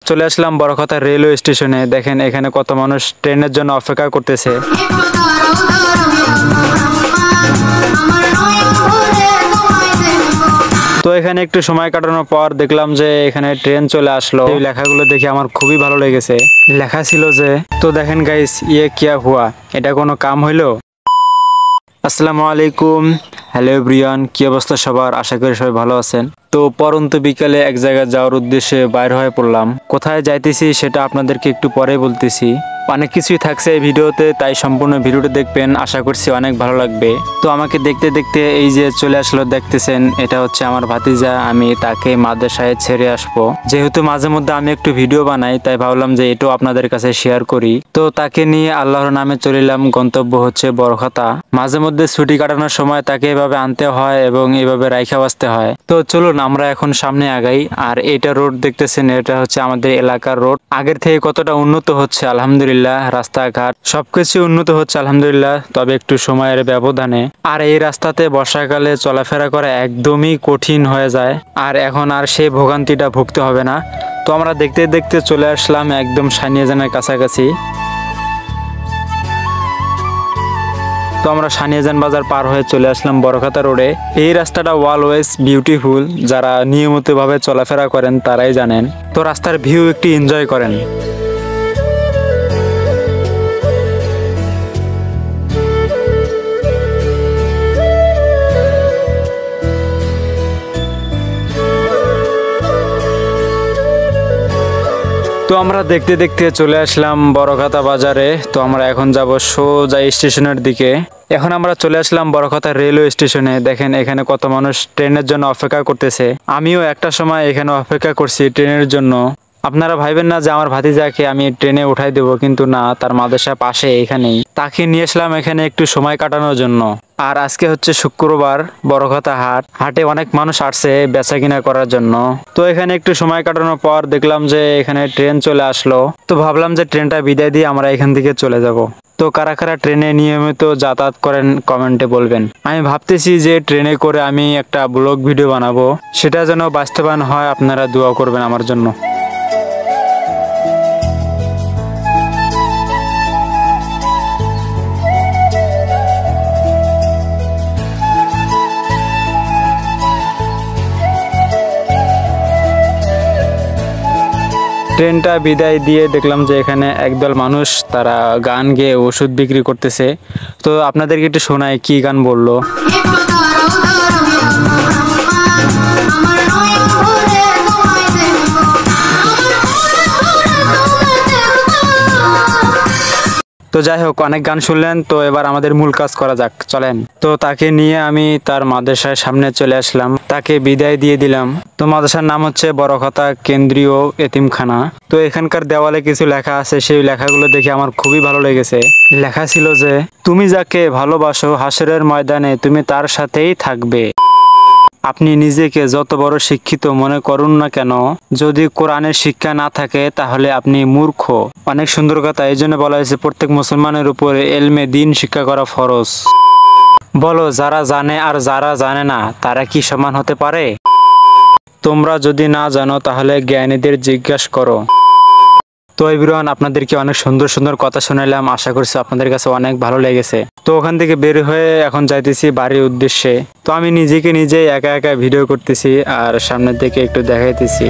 চলে আসলাম বড়কথা রেলওয়ে স্টেশনে। দেখেন এখানে কত মানুষ ট্রেনের জন্য অপেক্ষা করতেছে। তো এখানে একটু সময় কাটানোর পর দেখলাম যে এখানে ট্রেন চলে আসলো। এই লেখাগুলো দেখে আমার খুবই ভালো লেগেছে। লেখা ছিল যে, তো দেখেন গাইস, ইয়ে কিয়া হুয়া, এটা কোনো কাম হইলো? আসসালামু আলাইকুম, হ্যালো এভরিওয়ান, কি অবস্থা সবার? আশা করি সবাই ভালো আছেন। তো পরন্ত বিকালে এক জায়গায় যাওয়ার উদ্দেশ্যে বাইর হয়ে পড়লাম। কোথায় যাইতেছি সেটা আপনাদেরকে একটু পরে বলতেছি। অনেক কিছুই থাকছে এই ভিডিওতে, তাই সম্পূর্ণ ভিডিওটা দেখবেন, আশা করছি অনেক ভালো লাগবে। তো আমাকে দেখতে দেখতে এই যে চলে আসলো, দেখতেছেন এটা হচ্ছে আমার ভাতিজা। আমি তাকে মাদ্রাসায় ছেড়ে আসবো। যেহেতু মাঝে মধ্যে আমি একটু ভিডিও বানাই, তাই ভাবলাম যে এটাও আপনাদের কাছে শেয়ার করি। তো তাকে নিয়ে আল্লাহর নামে চলিলাম। গন্তব্য হচ্ছে বড়কথা। মাঝে মধ্যে ছুটি কাটানোর সময় তাকে এভাবে আনতে হয় এবং এভাবে রাইখা বাঁচতে হয়। তো চলুন আমরা এখন সামনে আগাই। আর এটা রোড দেখতেছেন, এটা হচ্ছে আমাদের এলাকার রোড। আগের থেকে কতটা উন্নত হচ্ছে আলহামদুলিল্লাহ। রাস্তাঘাট সবকিছু উন্নত হচ্ছে আলহামদুলিল্লাহ, তবে একটু সময়ের ব্যবধানে। আর এই রাস্তাতে বর্ষাকালে চলাফেরা করা একদমই কঠিন হয়ে যায়। আর এখন আর সেই ভোগান্তিটা ভুগতে হবে না। তো আমরা দেখতে দেখতে চলে আসলাম একদম সানিয়াজানের কাছাকাছি। তো আমরা সানিয়াজান বাজার পার হয়ে চলে আসলাম বড়কথা রোডে। এই রাস্তাটা অলওয়েজ বিউটিফুল। যারা নিয়মিতভাবে চলাফেরা করেন তারাই জানেন। তো রাস্তার ভিউ একটু এনজয় করেন। তো আমরা দেখতে দেখতে চলে আসলাম বড়কথা বাজারে। তো আমরা এখন যাব সোজা স্টেশনের দিকে। এখন আমরা চলে আসলাম বড়কথা রেলওয়ে স্টেশনে। দেখেন এখানে কত মানুষ ট্রেনের জন্য অপেক্ষা করতেছে। আমিও একটা সময় এখানে অপেক্ষা করছি ট্রেনের জন্য। আপনারা ভাইবেন না যে আমার ভাতিজাকে আমি ট্রেনে উঠাই দেবো, কিন্তু না, তার মাদ্রাসা পাশে এখানেই। তাকে নিয়ে আসলাম এখানে একটু সময় কাটানোর জন্য। আর আজকে হচ্ছে শুক্রবার, বড়কথা হাট। হাটে অনেক মানুষ আসছে বেচা কিনা করার জন্য। তো এখানে একটু সময় কাটানোর পর দেখলাম যে এখানে ট্রেন চলে আসলো। তো ভাবলাম যে ট্রেনটা বিদায় দিয়ে আমরা এখান থেকে চলে যাব। তো কারা কারা ট্রেনে নিয়মিত যাতায়াত করেন কমেন্টে বলবেন। আমি ভাবতেছি যে ট্রেনে করে আমি একটা ব্লগ ভিডিও বানাবো, সেটা যেন বাস্তবায়ন হয়। আপনারা দোয়া করবেন আমার জন্য। ট্রেনটা বিদায় দিয়ে দেখলাম যে এখানে একদল মানুষ, তারা গান গেয়ে ওষুধ বিক্রি করতেছে। তো আপনাদেরকে একটু শোনায় কি গান বললো। তো যাই হোক, অনেক গান শুনলেন। তো এবার আমাদের মূল কাজ করা যাক, চলেন। তো তাকে নিয়ে আমি তার মাদ্রাসার সামনে চলে আসলাম, তাকে বিদায় দিয়ে দিলাম। তো মাদ্রাসার নাম হচ্ছে বড়কথা কেন্দ্রীয় এতিমখানা। তো এখানকার দেওয়ালে কিছু লেখা আছে, সেই লেখাগুলো দেখে আমার খুবই ভালো লেগেছে। লেখা ছিল যে, তুমি যাকে ভালোবাসো হাসরের ময়দানে তুমি তার সাথেই থাকবে। আপনি নিজেকে যত বড় শিক্ষিত মনে করুন না কেন, যদি কোরআনের শিক্ষা না থাকে তাহলে আপনি মূর্খ। অনেক সুন্দর কথা। এই জন্য বলা হয়েছে প্রত্যেক মুসলমানের উপরে এলমে দিন শিক্ষা করা ফরজ। বলো, যারা জানে আর যারা জানে না তারা কি সমান হতে পারে? তোমরা যদি না জানো তাহলে জ্ঞানীদের জিজ্ঞাসা করো। তো এভরিওয়ান, আপনাদেরকে অনেক সুন্দর সুন্দর কথা শোনালাম। আশা করছি আপনাদের কাছে অনেক ভালো লেগেছে। তো ওখান থেকে বের হয়ে এখন যাইতেছি বাড়ির উদ্দেশ্যে। তো আমি নিজেকে নিজেই একা একা ভিডিও করতেছি আর সামনের দিকে একটু দেখাইতেছি।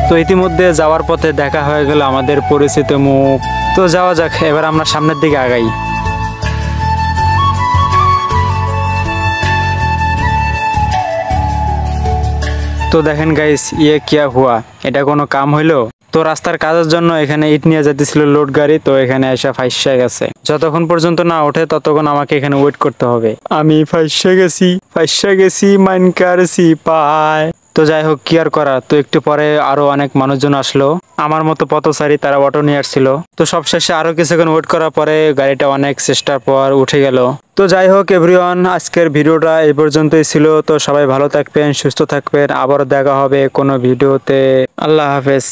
তো ইতিমধ্যে যাওয়ার পথে দেখা হয়ে গেল আমাদের পরিচিত মুখ। তো যাওয়া যাক, এবার আমরা সামনের দিকে আগাই। তো দেখেন গাইস, ইয়ে কিয়া হুয়া, এটা কোনো কাম হইলো? তো রাস্তার কাজের জন্য এখানে ইট নিয়ে যেতেছিল লোড গাড়ি। তো এখানে এসে ফাইসা গেছে। যতক্ষণ পর্যন্ত না ওঠে ততক্ষণ আমাকে এখানে ওয়েট করতে হবে। আমি ফাইসা গেছি মাইনকারছি পায়। তো যাই হোক, কি আর করা। তো একটু পরে আরো অনেক মানুষজন আসলো, আমার মতো পথচারী, তারা অটো নিয়ে আসছিল। তো সবশেষে আরো কিছুক্ষণ ওয়েট করার পরে গাড়িটা অনেক চেষ্টার পর উঠে গেল। তো যাই হোক এভরিওয়ান, আজকের ভিডিওটা এই পর্যন্তই ছিল। তো সবাই ভালো থাকবেন, সুস্থ থাকবেন। আবার দেখা হবে কোনো ভিডিওতে। আল্লাহ হাফেজ।